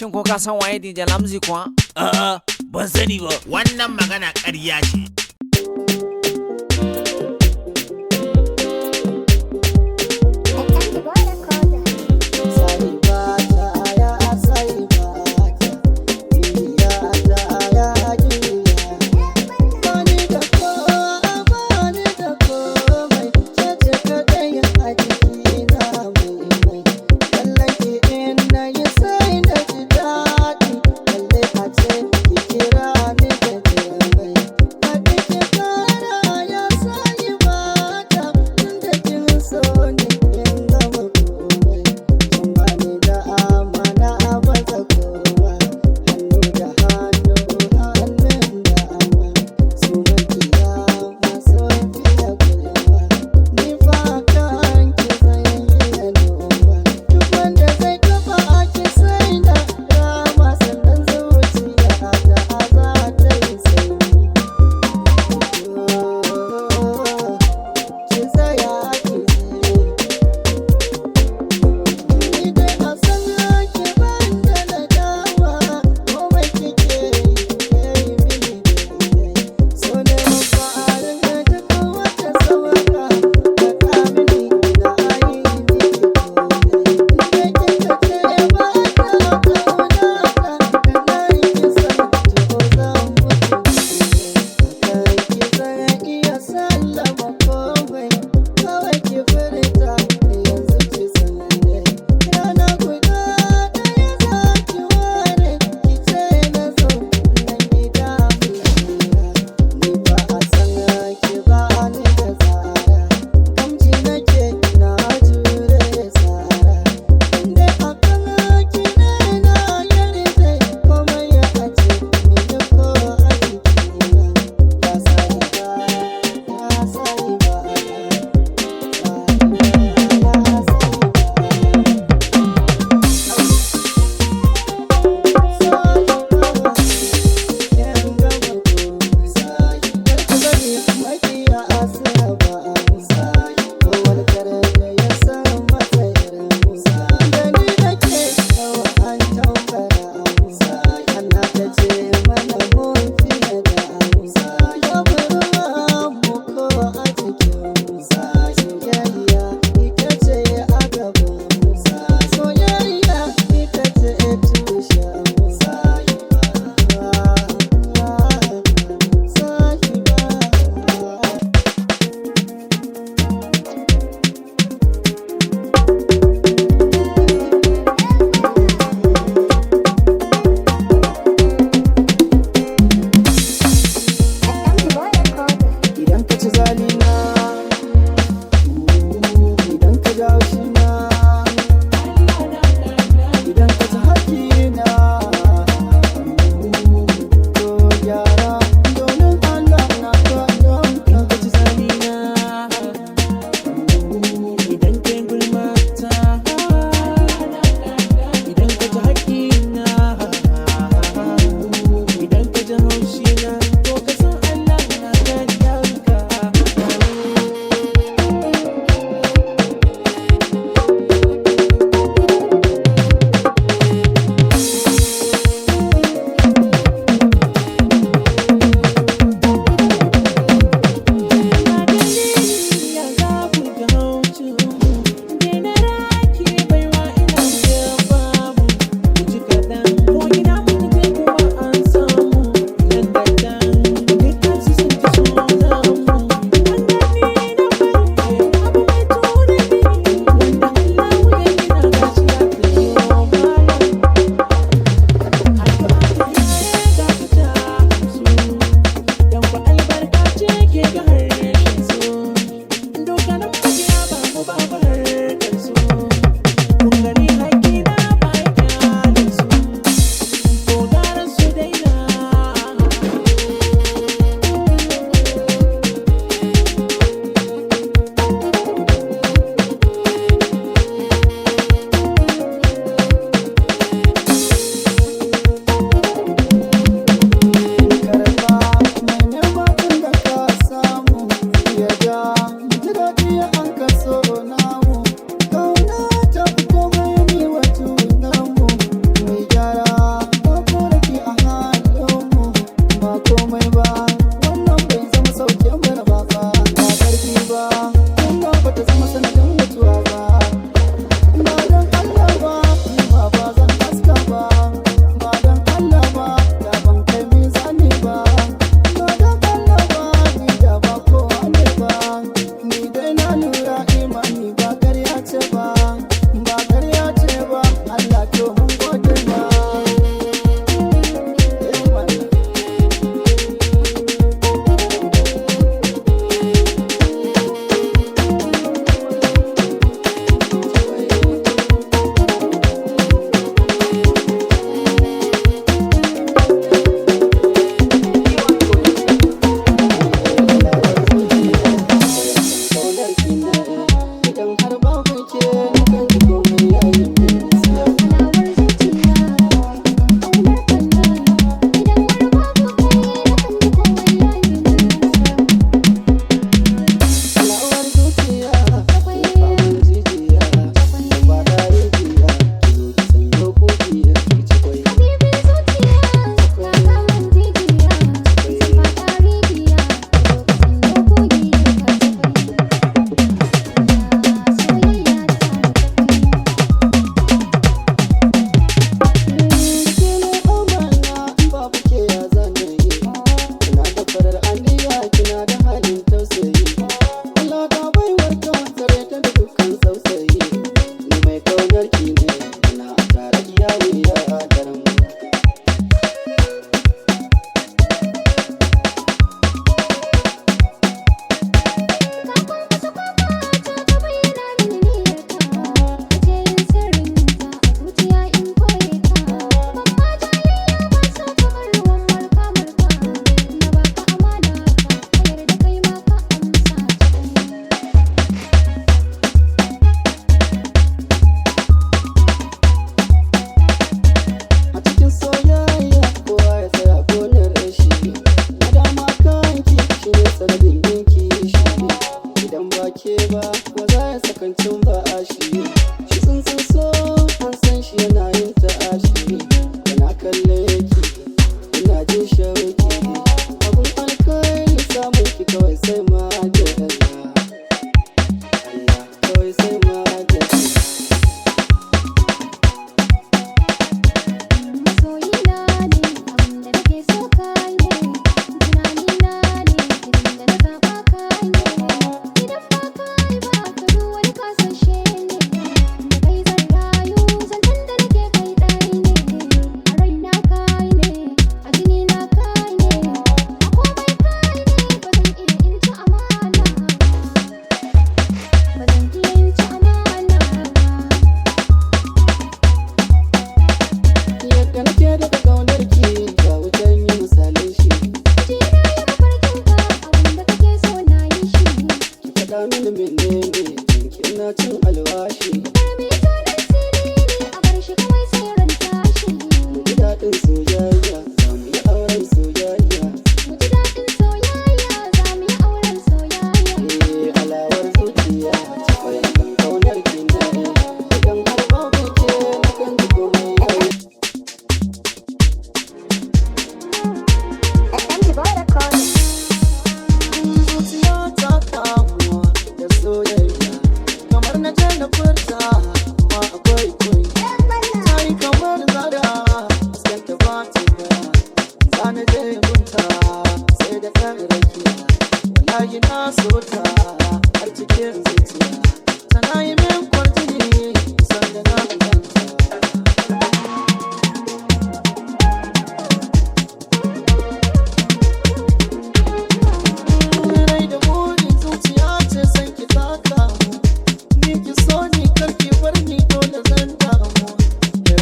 Shin ko ka san waye DJ Lamzi kuwa? A'a, ban sani ba. Wannan magana ƙarya ce. ba ko za ya sakancin ba a shi tsuntsun so an san shi yana yin ta'ashi yana kalle ki ina jin shauki abun alkairi samun ki kawai sai ma da Allah kawai sai ma da Kina cin alwashi mu ji daɗin soyayya za mu yi auren soyayya alawar zuciya cikin kan kaunar ki ne idan har babu ke na kan ji komai yau zuciya ta kamuwa da soyayya kamar na je na furta ma akwai kunya ta yi kamar zara haskenta ba ta gaya za na je gunta sai da ɗan rakiya wallahi na so ta har cikin zuciya tana yi min kwarjini sanda na ganta rai da burin zuciya ce san ki taka ni ki so ni karki bar ni dole zan damu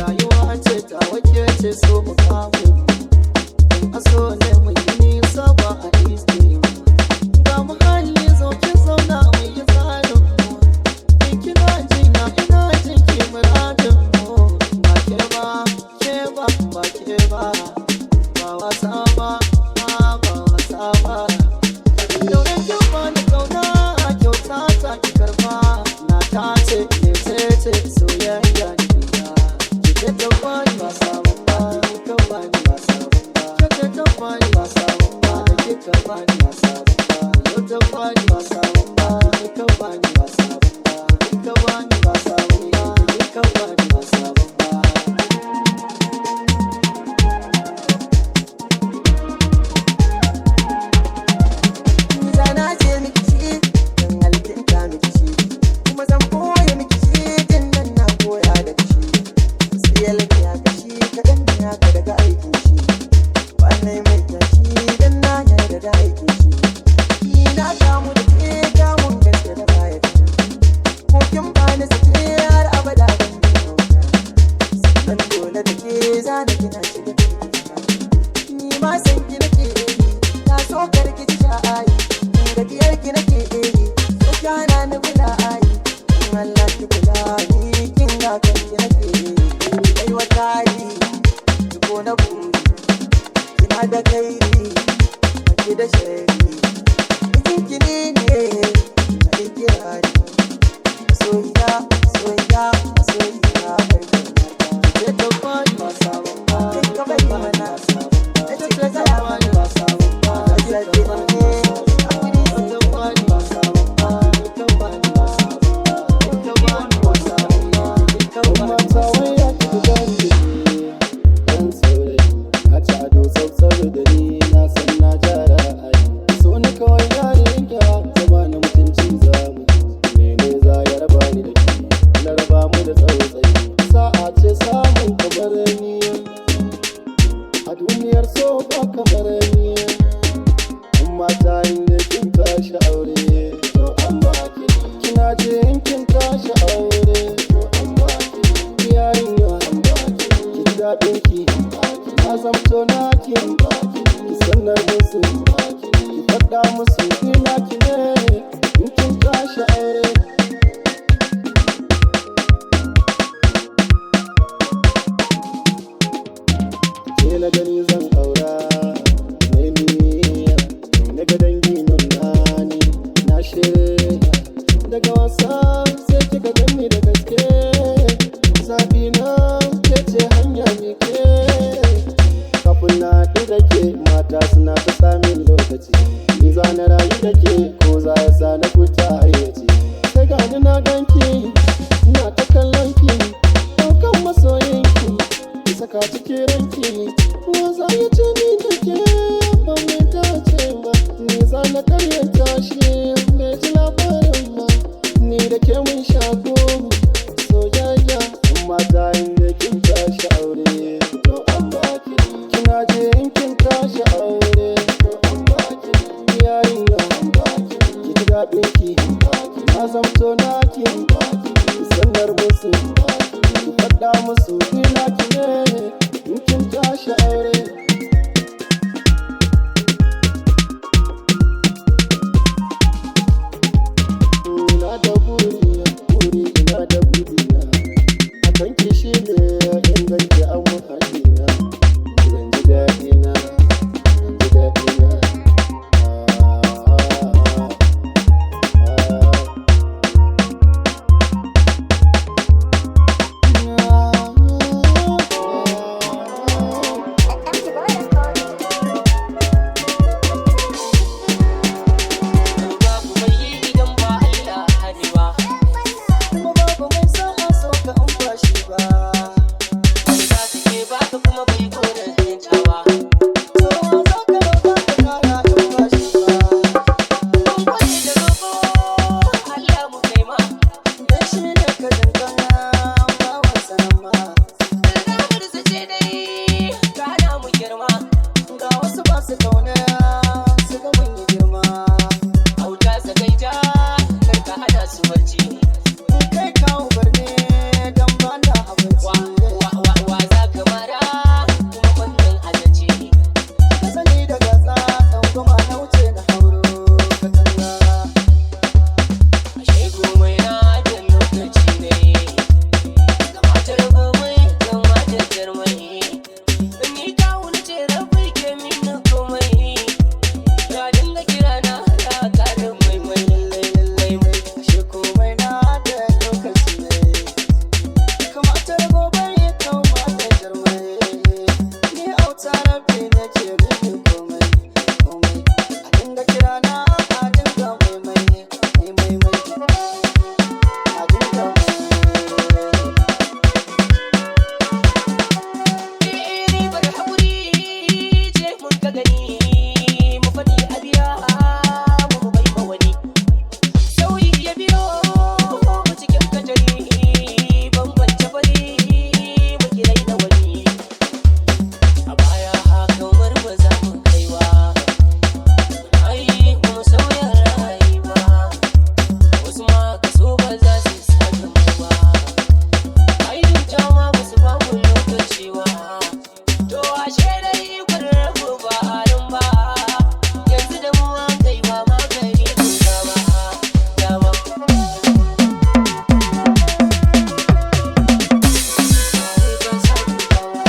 rayuwa ce ta wake ce so mu kamu in aso ne mu yi nisa ba a iske mu ga muhalli zo ki zauna mu yi tsarin mu in kina ji na ina jin ki muradin mu ba ke ba ke ba ba ke ba ba wasa ba ba wasa ba daure ki bani kauna kyauta ta ki karba na tace ne ce soyayya ne ya ki ta bani ba sabon ba ki ka bani ba sabon ba ki ta bani ba sabon ba ki ka bani ba sabon ba yau ta bani ba sabon ba ki ka bani ba sabon ba ki ka bani ba sabon ba ki ka bani ba sabon ba zana ce miki shi dan alkinta miki shi kuma zan koya miki shi din nan na koya da shi siyal ya kashi kadan ya ka daga aikin shi wannan mai tashi dan na yarda da aikin shi ni na kamu da ke kamun gaske da baya ko kin bani sake har abada ban dan dole da ke zana kina shi da ni ma san ki nake na so karki ji sha'ai gajiyar ki nake so kana ni bula ai in Allah ki kula ni kin ga kan ki nake kai wata yi ki ko na buri kina da kairi ki da shari kin kini ne na ikirari soyayya soyayya soyayya ke da bani ba sabon ba ka bai mana sabon ba ita ta bani ba sabon ba sai ki ne a duniyar so ba kamar ni amma ta inda kin tashi aure to amma kina je in kin tashi aure to amma yayin yo ki daɗin ki na zamto na ki sanar da su ki faɗa musu ina ki ne in kin tashi aure na gani zan aura ne na ga dangi nuna ni na shirya daga wasa sai kika ganni da gaske. Zabi na ke ce hanya mike. Kafin na haɗu da ke mata suna ta samun lokaci. Ni za na rayu da ke ko za ya sa na fita hayyaci. Sai gani na ganki ina ta kallon ki, ɗaukan masoyinki ki saka cikin ranki. Ko za ya ce ni da ke ba mai dace ba, ni za na karyata shi bai ji labarin ba. Ni da ke mun shago soyayya, mata inda kin tashi aure to an baki. Kina je in kin tashi aure to an baki. Yayin da an baki ki ji daɗin ki, na zamto naki. Ki sanar musu ki faɗa musu ni naki ne in kin tashi aure. Ina da buri ina da burina, akan ki shi ne inganci an muhallina. Zan ji daɗina, zan ji daɗina. Kuma babu mai sa a so ka an fashi ba. Kuma bai kone hintawa. Tsoron za ka roƙa ka kara in fashi ba. Mun kwace da roƙo, Allah mu kai ma. Dan shi ne ka dangana ba wasanan ma. Ramar zace dai, ka hana mu girma. Ga wasu ba su kauna su ga mun yi girma. Auta zagaita, kar ka hana su barci. In kai kawo barne don ba na abinci. Wa za ka mara, kuma wannan azance. Ka sani da gasa ɗan kuma na wuce na hauro katanga. Ashe komai na da lokaci ne. Kamatar komai, kamatar jarmai. Ni kawo na ce rabi ke min komai. Ya dinga kira na da ƙarin maimai. Lallai mai ashe komai na da lokaci ne. Kamatar gobe ya kamata jarmai. Ni auta rabi ne ke rufin komai. A dinga kira na a dinga mai. A dinga mai. Ribar haƙuri ce mun ka gani, mu faɗi a biya mu bai ma wani. Sauyi ya biyo mu cikin katari, bambance fari mu kirai da wani. A baya kamar ba za mu kaiwa, ai mu sauya rayuwa. Wasu ma kaso ba za su sake mu ba. Ai duk dama ba su ba mu lokaci ba. To ashe dai kun rabu ba harin ba. Yanzu da mu an kai ba magani ko dama. Ai ban san dukawa.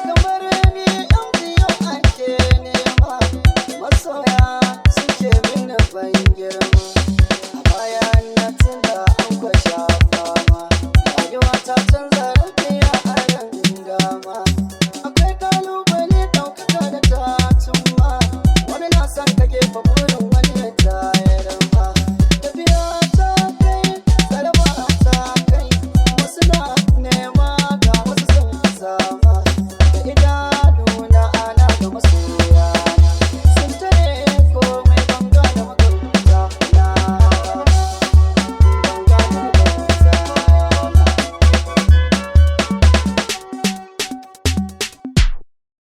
Kamar ni yan biyu ake nema, masoya suke mini ban girma. A baya na tuna an kwashe fama, rayuwa ta canza rafiya a rangin dama. Akwai kalubale ɗaukaka da ta tumma, wani na son ka gefa burin